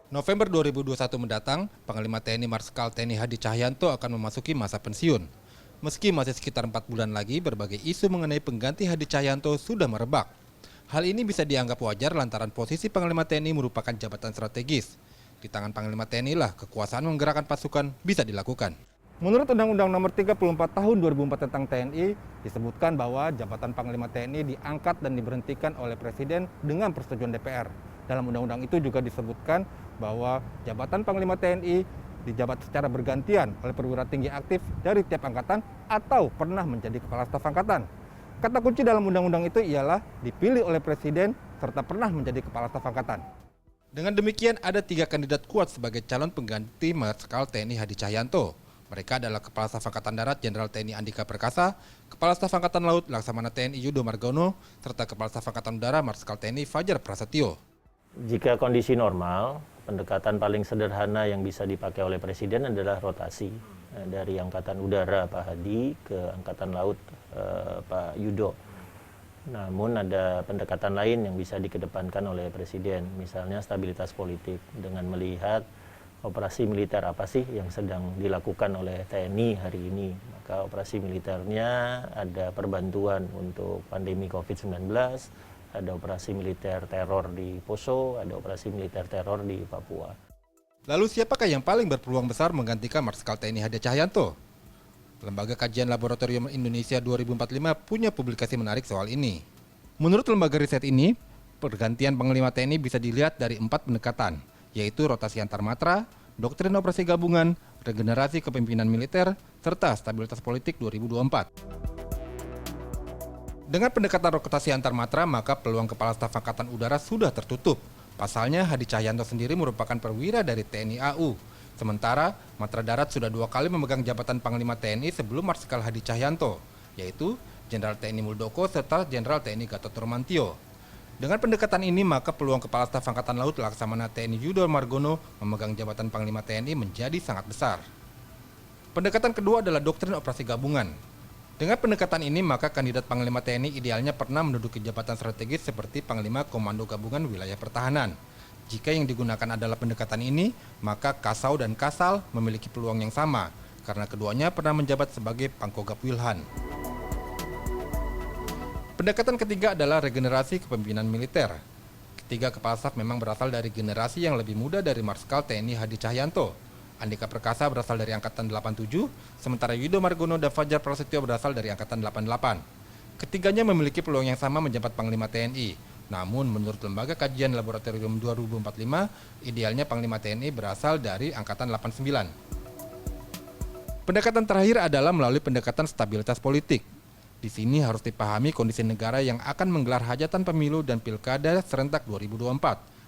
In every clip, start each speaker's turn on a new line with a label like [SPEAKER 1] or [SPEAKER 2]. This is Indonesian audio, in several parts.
[SPEAKER 1] November 2021 mendatang, Panglima TNI Marskal TNI Hadi Cahyanto akan memasuki masa pensiun. Meski masih sekitar 4 bulan lagi, berbagai isu mengenai pengganti Hadi Cahyanto sudah merebak. Hal ini bisa dianggap wajar lantaran posisi Panglima TNI merupakan jabatan strategis. Di tangan Panglima TNI lah kekuasaan menggerakkan pasukan bisa dilakukan. Menurut Undang-Undang Nomor 34 Tahun 2004 tentang TNI, disebutkan bahwa jabatan Panglima TNI diangkat dan diberhentikan oleh Presiden dengan persetujuan DPR. Dalam undang-undang itu juga disebutkan bahwa jabatan Panglima TNI dijabat secara bergantian oleh perwira tinggi aktif dari tiap angkatan atau pernah menjadi kepala staf angkatan. Kata kunci dalam undang-undang itu ialah dipilih oleh Presiden serta pernah menjadi kepala staf angkatan. Dengan demikian, ada 3 kandidat kuat sebagai calon pengganti Marskal TNI Hadi Cahyanto. Mereka adalah Kepala Staf Angkatan Darat Jenderal TNI Andika Perkasa, Kepala Staf Angkatan Laut Laksamana TNI Yudo Margono, serta Kepala Staf Angkatan Udara Marskal TNI Fajar Prasetyo.
[SPEAKER 2] Jika kondisi normal, pendekatan paling sederhana yang bisa dipakai oleh Presiden adalah rotasi. Dari Angkatan Udara Pak Hadi ke Angkatan Laut Pak Yudo. Namun ada pendekatan lain yang bisa dikedepankan oleh Presiden, misalnya stabilitas politik dengan melihat operasi militer apa sih yang sedang dilakukan oleh TNI hari ini. Maka operasi militernya ada perbantuan untuk pandemi COVID-19, ada operasi militer teror di Poso, ada operasi militer teror di Papua.
[SPEAKER 1] Lalu siapakah yang paling berpeluang besar menggantikan Marskal TNI Hadi Cahyanto? Lembaga Kajian Laboratorium Indonesia 2045 punya publikasi menarik soal ini. Menurut lembaga riset ini, pergantian Panglima TNI bisa dilihat dari 4 pendekatan, yaitu rotasi antar matra, doktrin operasi gabungan, regenerasi kepemimpinan militer, serta stabilitas politik 2024. Dengan pendekatan rotasi antar matra, maka peluang Kepala Staf Angkatan Udara sudah tertutup. Pasalnya, Hadi Cahyanto sendiri merupakan perwira dari TNI AU. Sementara, Matra Darat sudah 2 kali memegang jabatan Panglima TNI sebelum Marskal Hadi Cahyanto, yaitu Jenderal TNI Muldoko serta Jenderal TNI Gatot Nurmantio. Dengan pendekatan ini, maka peluang Kepala Staf Angkatan Laut Laksamana TNI Yudo Margono memegang jabatan Panglima TNI menjadi sangat besar. Pendekatan kedua adalah doktrin operasi gabungan. Dengan pendekatan ini, maka kandidat Panglima TNI idealnya pernah menduduki jabatan strategis seperti Panglima Komando Gabungan Wilayah Pertahanan. Jika yang digunakan adalah pendekatan ini, maka Kasau dan Kasal memiliki peluang yang sama, karena keduanya pernah menjabat sebagai Pangkogap Wilhan. Pendekatan ketiga adalah regenerasi kepemimpinan militer. Ketiga kepala staf memang berasal dari generasi yang lebih muda dari Marskal TNI Hadi Cahyanto. Andika Perkasa berasal dari Angkatan 87, sementara Yudo Margono dan Fajar Prasetyo berasal dari Angkatan 88. Ketiganya memiliki peluang yang sama menjabat Panglima TNI. Namun menurut Lembaga Kajian Laboratorium 2045, idealnya Panglima TNI berasal dari Angkatan 89. Pendekatan terakhir adalah melalui pendekatan stabilitas politik. Di sini harus dipahami kondisi negara yang akan menggelar hajatan pemilu dan pilkada serentak 2024,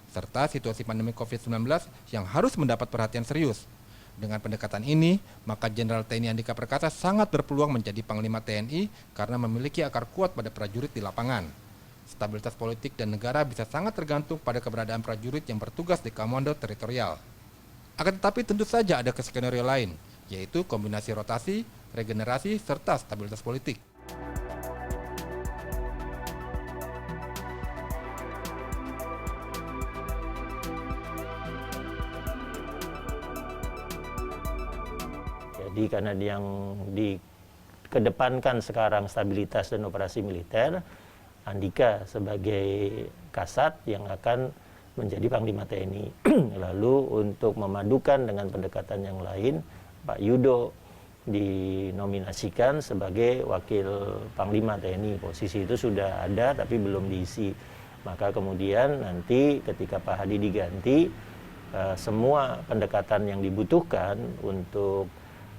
[SPEAKER 1] serta situasi pandemi COVID-19 yang harus mendapat perhatian serius. Dengan pendekatan ini, maka Jenderal TNI Andika Perkasa sangat berpeluang menjadi Panglima TNI karena memiliki akar kuat pada prajurit di lapangan. Stabilitas politik dan negara bisa sangat tergantung pada keberadaan prajurit yang bertugas di komando teritorial. Akan tetapi tentu saja ada skenario lain, yaitu kombinasi rotasi, regenerasi, serta stabilitas politik.
[SPEAKER 2] Jadi karena yang dikedepankan sekarang stabilitas dan operasi militer, Andika sebagai Kasat yang akan menjadi Panglima TNI. Lalu untuk memadukan dengan pendekatan yang lain, Pak Yudo dinominasikan sebagai Wakil Panglima TNI. Posisi itu sudah ada tapi belum diisi. Maka kemudian nanti ketika Pak Hadi diganti, semua pendekatan yang dibutuhkan untuk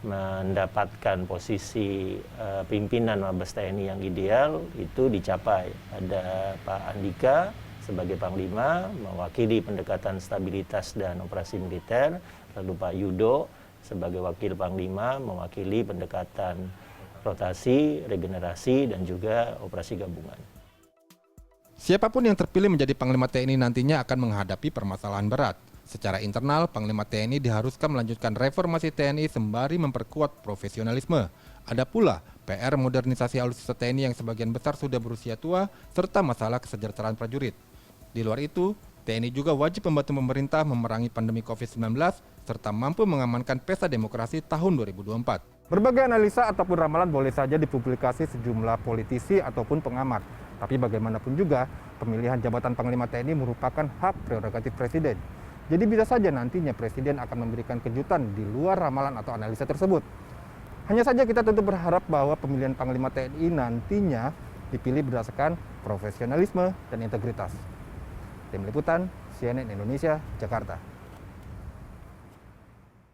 [SPEAKER 2] mendapatkan posisi pimpinan Mabes TNI yang ideal itu dicapai. Ada Pak Andika sebagai Panglima mewakili pendekatan stabilitas dan operasi militer, lalu Pak Yudo sebagai Wakil Panglima mewakili pendekatan rotasi, regenerasi, dan juga operasi gabungan.
[SPEAKER 1] Siapapun yang terpilih menjadi Panglima TNI nantinya akan menghadapi permasalahan berat. Secara internal, Panglima TNI diharuskan melanjutkan reformasi TNI sembari memperkuat profesionalisme. Ada pula PR modernisasi alutsista TNI yang sebagian besar sudah berusia tua, serta masalah kesejahteraan prajurit. Di luar itu, TNI juga wajib membantu pemerintah memerangi pandemi COVID-19 serta mampu mengamankan pesta demokrasi tahun 2024. Berbagai analisa ataupun ramalan boleh saja dipublikasi sejumlah politisi ataupun pengamat. Tapi bagaimanapun juga, pemilihan jabatan Panglima TNI merupakan hak prerogatif Presiden. Jadi bisa saja nantinya Presiden akan memberikan kejutan di luar ramalan atau analisa tersebut. Hanya saja kita tentu berharap bahwa pemilihan Panglima TNI nantinya dipilih berdasarkan profesionalisme dan integritas. Tim Liputan, CNN Indonesia, Jakarta.